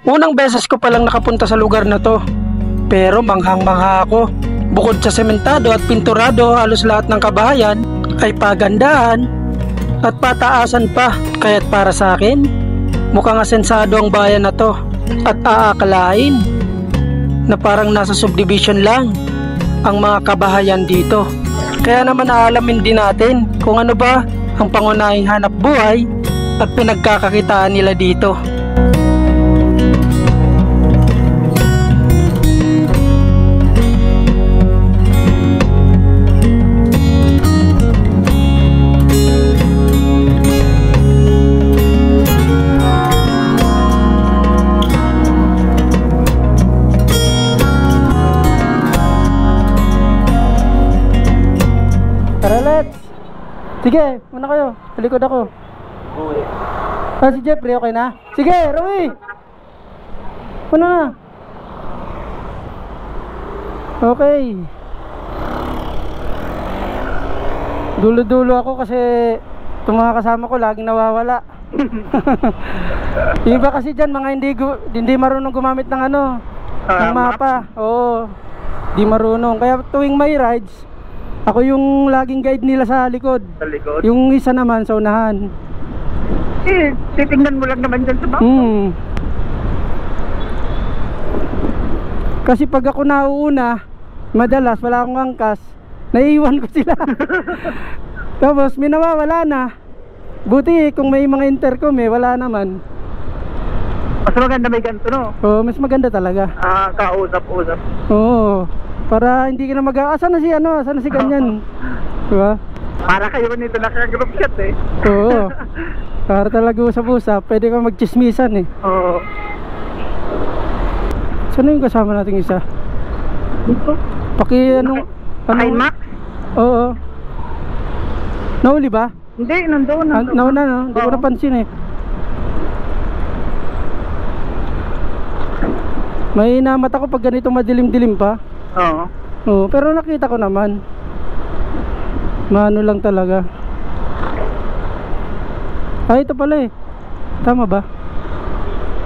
Unang beses ko palang nakapunta sa lugar na to. Pero manghang-mangha ako. Bukod sa sementado at pinturado, halos lahat ng kabahayan ay pagandahan at pataasan pa. Kaya't para sa akin, mukhang asensado ang bayan na to. At aakalain na parang nasa subdivision lang ang mga kabahayan dito. Kaya naman aalamin din natin kung ano ba ang pangunahing hanap buhay at pinagkakakitaan nila dito. Tara, let's! Sige, muna kayo. Talikod ako. Si Jeffrey, okay na? Sige, Roy! Muna na. Okay. Dulo-dulo ako kasi itong mga kasama ko laging nawawala. Iba kasi dyan, mga hindi marunong gumamit ng ng mapa. Oo, di marunong. Kaya tuwing may rides, ako yung laging guide nila sa likod. Sa likod? Yung isa naman sa unahan. Titingnan mo lang naman dyan sa bako. Kasi pag ako nauuna, madalas wala akong angkas, naiiwan ko sila. Tapos may nawawala na. Buti kung may mga intercom wala naman. Mas maganda may ganito, no? Oo, mas maganda talaga. Kausap-usap. Oo, para hindi ka na asan na si asan na si ganyan. Diba? Para kayo nito naka-group chat Oo. Para talaga usap-usap, pwede ka magchismisan Oo. Saan yung kasama nating isa? Dito? Kay Max? Oo. Nahuli ba? Hindi, nandoon. Nauna no? Hindi ko napansin May namata ko pag ganito madilim-dilim pa. Oo. Oo, pero nakita ko naman. Maano lang talaga. Ito pala Tama ba?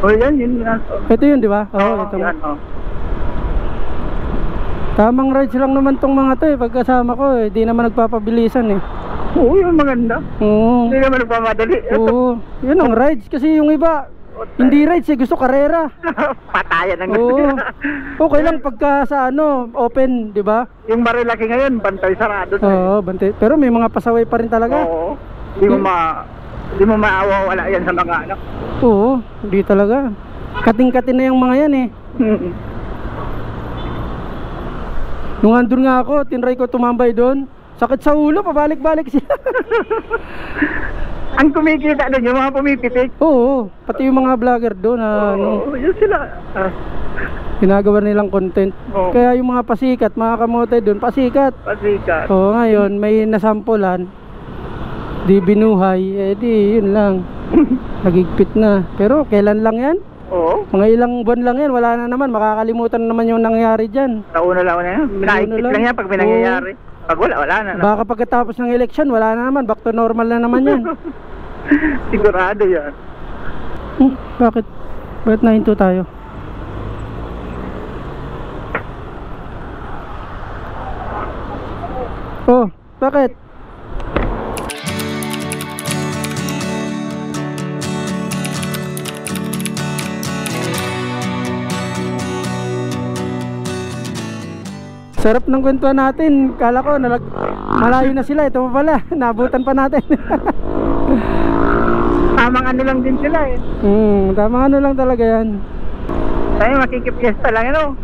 Yan, yun. Ito yun, di ba? Oo, ito. Yan, Tamang rides lang naman tong mga to pagkasama ko di naman nagpapabilisan Oo, yun maganda. Oo. Hindi naman nagpamadali. Oo, yun ang rides. Kasi yung iba, hindi rides gusto karera. Patayan ang Oo. Okay lang pagka sa open, di ba? Yung Marilaki ngayon, bantay sarado Oo, bantay. Pero may mga pasaway pa rin talaga. Oo. Hindi mo maawa wala yan sa mga anak. Oo, hindi talaga. Kating-kating na yung mga yan Nung andun nga ako, tinry ko tumambay doon. Sakit sa ulo, pabalik-balik sila. Ang kumikita doon, yung mga pumipitik. Oo, pati yung mga vlogger doon yun sila. Ginagawa nilang content. Kaya yung mga pasikat, mga kamote doon, pasikat. Oo, ngayon may nasampulan, di binuhay, di yun lang. Nagigpit na. Pero kailan lang yan? Oo. Mga ilang buwan lang yan, wala na naman, makakalimutan na naman yung nangyari dyan. Tauna lang yan, minaikip lang yan pag pinangyayari. Pag wala na. Baka pagkatapos ng election, wala na naman, back to normal na naman yan. Sigurado yan. Bakit? Bakit nahinto tayo? Oh, bakit? Sarap ng kwentuhan natin. Kala ko malayo na sila. Ito pa pala, nabutan pa natin. Tamang lang din sila Tamang lang talaga yan. Tayo makikip-fiesta lang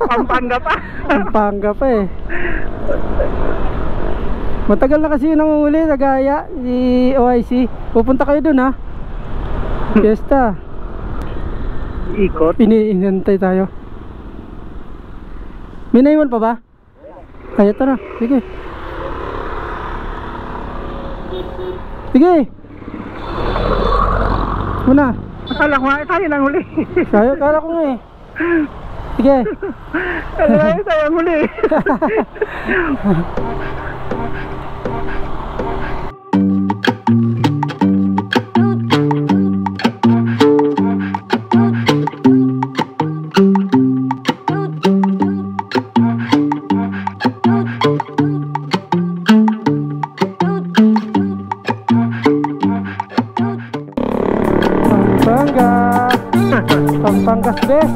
Pampanga pa. Pampanga pa Matagal na kasi yun nangunguli sa Gaya, si OIC. Pupunta kayo dun Fiesta. Ikot. Inintay tayo. May naiwan pa ba? Ay, ito na. Sige. Muna. Akala ko tayo lang huli. Kala ko nga Sige. Tayo lang huli. Pampangas best.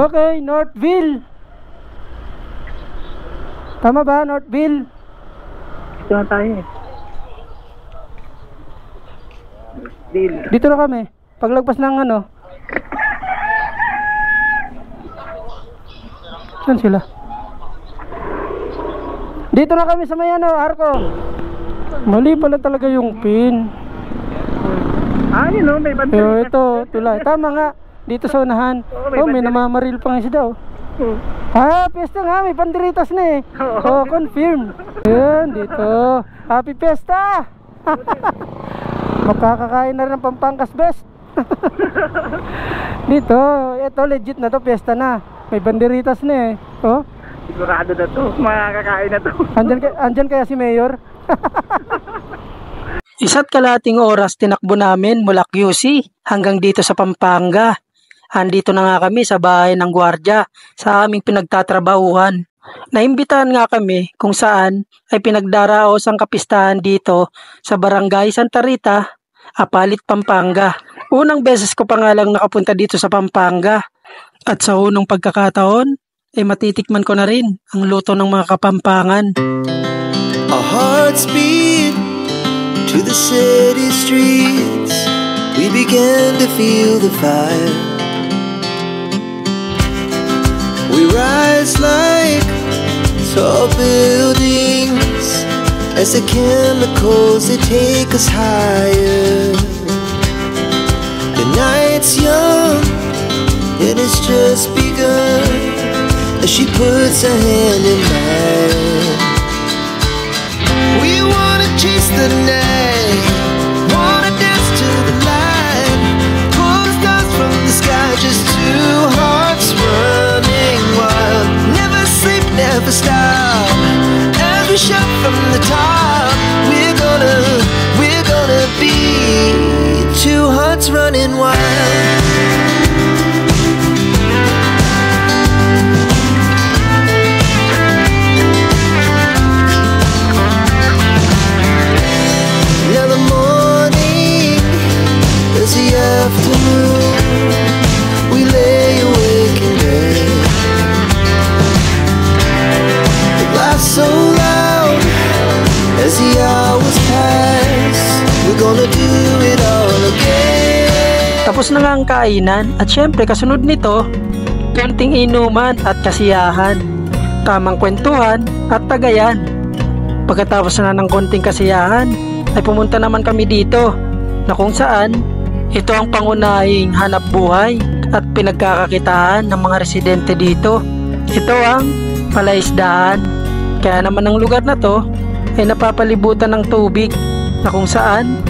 Okay, Northville. Tama ba, Northville? Ito na tayo eh. Deal. Dito na kami. Paglagpas ng ano. Saan sila? Dito na kami sa may ano, Arco. Mali pala talaga yung pin. Yun o, may bantay. Pero ito, tulay. Tama nga. Dito sa unahan. Oh, may namamaril pang isa daw. Piyesta nga, may pandiritas na eh. Oh, confirm. Ayan, dito. Happy Fiesta! Makakakain na rin ng Pampangas best. Dito, ito legit na to, fiesta na. May banderitas na eh. Oh. Sigurado na to, makakakain na to. Andyan kaya si Mayor? Isa't kalating oras tinakbo namin mula QC hanggang dito sa Pampanga. Andito na nga kami sa bahay ng gwardiya sa aming pinagtatrabahuhan. Naimbitahan nga kami kung saan ay pinagdaraos ang kapistahan dito sa Barangay Santa Rita, Apalit, Pampanga. Unang beses ko pa nga lang nakapunta dito sa Pampanga. At sa unang pagkakataon, ay matitikman ko na rin ang luto ng mga Kapampangan. Our hearts beat to the city streets. We began to feel the fire. We rise like tall buildings as the chemicals they take us higher. The night's young and it's just begun as she puts her hand in mine. We wanna chase the night, wanna dance to the light, pull the stars from the sky, just two hearts running wild. Never sleep, never stop, as we shout from the top. We're gonna be two hearts running wild. Now the morning is the afternoon. We lay awake in bed. The laughs so loud as the hours pass. We're gonna do it all again. Tapos na nga ang kainan at syempre kasunod nito, konting inuman at kasiyahan, tamang kwentuhan at tagayan. Pagkatapos na ng konting kasiyahan, ay pumunta naman kami dito na kung saan ito ang pangunahing hanap buhay at pinagkakakitaan ng mga residente dito. Ito ang palaisdaan. Kaya naman ang lugar na to ay napapalibutan ng tubig na kung saan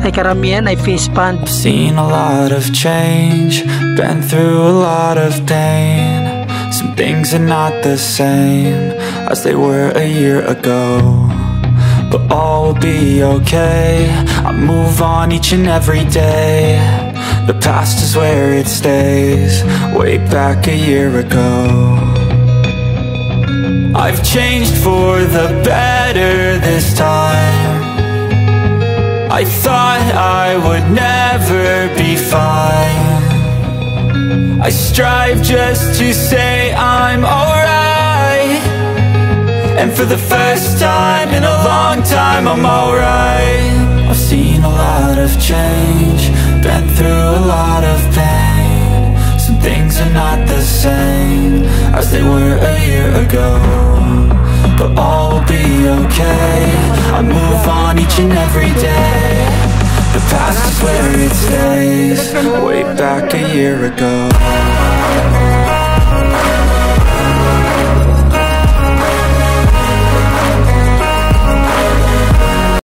ay karamihan ay fish pond. I've seen a lot of change, been through a lot of pain. Some things are not the same as they were a year ago. but all will be okay. I move on each and every day. The past is where it stays, way back a year ago. I've changed for the better this time. I thought I would never be fine. I strive just to say I'm alright, and for the first time in a long time I'm alright. I've seen a lot of change, been through a lot of pain. Some things are not the same as they were a year ago, but all will be okay. I move on each and every day. The past is where it stays, way back a year ago.